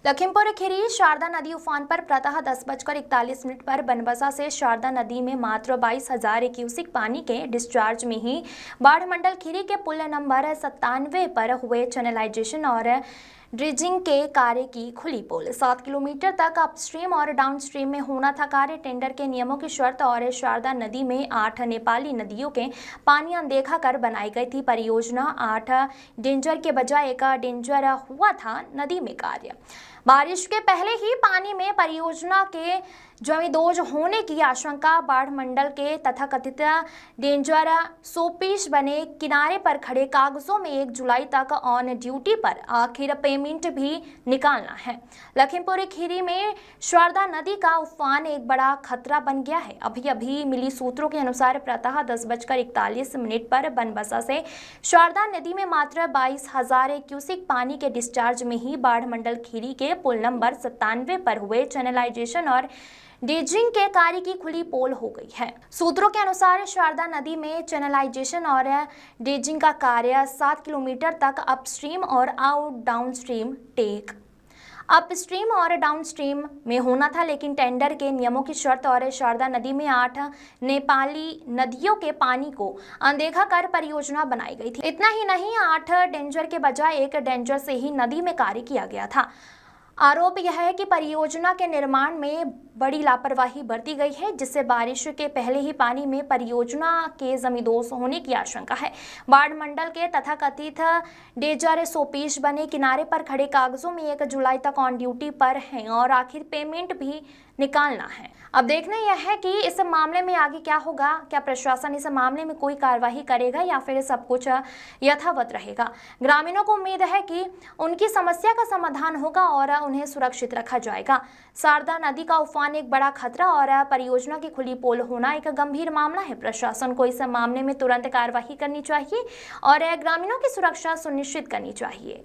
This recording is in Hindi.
लखीमपुर खीरी शारदा नदी उफान पर प्रातः 10:41 पर बनबसा से शारदा नदी में मात्र 22,000 क्यूसिक पानी के डिस्चार्ज में ही बाढ़ मंडल खीरी के पुल नंबर 97 पर हुए चैनलाइजेशन और ड्रिजिंग के कार्य की खुली पोल। 7 किलोमीटर तक अपस्ट्रीम और डाउनस्ट्रीम में होना था कार्य। टेंडर के नियमों की शर्त और शारदा नदी में 8 नेपाली नदियों के पानी अनदेखा कर बनाई गई थी परियोजना। 8 डेंजर के बजाय एक डेंजर हुआ था नदी में कार्य। बारिश के पहले ही पानी में परियोजना के जमींदोज होने की आशंका। बाढ़ मंडल के तथाकथित डेंजर सोपीश बने किनारे पर खड़े कागजों में 1 जुलाई तक ऑन ड्यूटी पर आखिर पेमेंट भी निकालना है। लखीमपुर खीरी में शारदा नदी का उफान एक बड़ा खतरा बन गया है। अभी मिली सूत्रों के अनुसार प्रातः 10:41 पर बनबसा से शारदा नदी में मात्र 22,000 क्यूसिक पानी के डिस्चार्ज में ही बाढ़ मंडल खीरी के पुल नंबर 97 पर हुए चैनलाइजेशन और ड्रेजिंग के कार्य की खुली पोल हो गई है। सूत्रों के अनुसार शारदा नदी में चैनलाइजेशन और ड्रेजिंग का कार्य 7 किलोमीटर तक अपस्ट्रीम और आउट डाउनस्ट्रीम टेक अपस्ट्रीम और डाउनस्ट्रीम में होना था, लेकिन टेंडर के नियमों की शर्त और शारदा नदी में 8 नेपाली नदियों के पानी को अनदेखा कर परियोजना बनाई गई थी। इतना ही नहीं, 8 डेंजर के बजाय 1 डेंजर से ही नदी में कार्य किया गया था। आरोप यह है कि परियोजना के निर्माण में बड़ी लापरवाही बरती गई है, जिससे बारिश के पहले ही पानी में परियोजना के जमींदोज होने की आशंका है। बाढ़ मंडल के तथाकथित डेंजर सोपीश बने किनारे पर खड़े कागजों में 1 जुलाई तक ऑन ड्यूटी पर हैं और आखिर पेमेंट भी निकालना है। अब देखना यह है कि इस मामले में आगे क्या होगा। क्या प्रशासन इस मामले में कोई कार्रवाई करेगा या फिर सब कुछ यथावत रहेगा। ग्रामीणों को उम्मीद है कि उनकी समस्या का समाधान होगा और उन्हें सुरक्षित रखा जाएगा। शारदा नदी का उफान एक बड़ा खतरा और परियोजना की खुली पोल होना एक गंभीर मामला है। प्रशासन को इस मामले में तुरंत कार्रवाई करनी चाहिए और ग्रामीणों की सुरक्षा सुनिश्चित करनी चाहिए।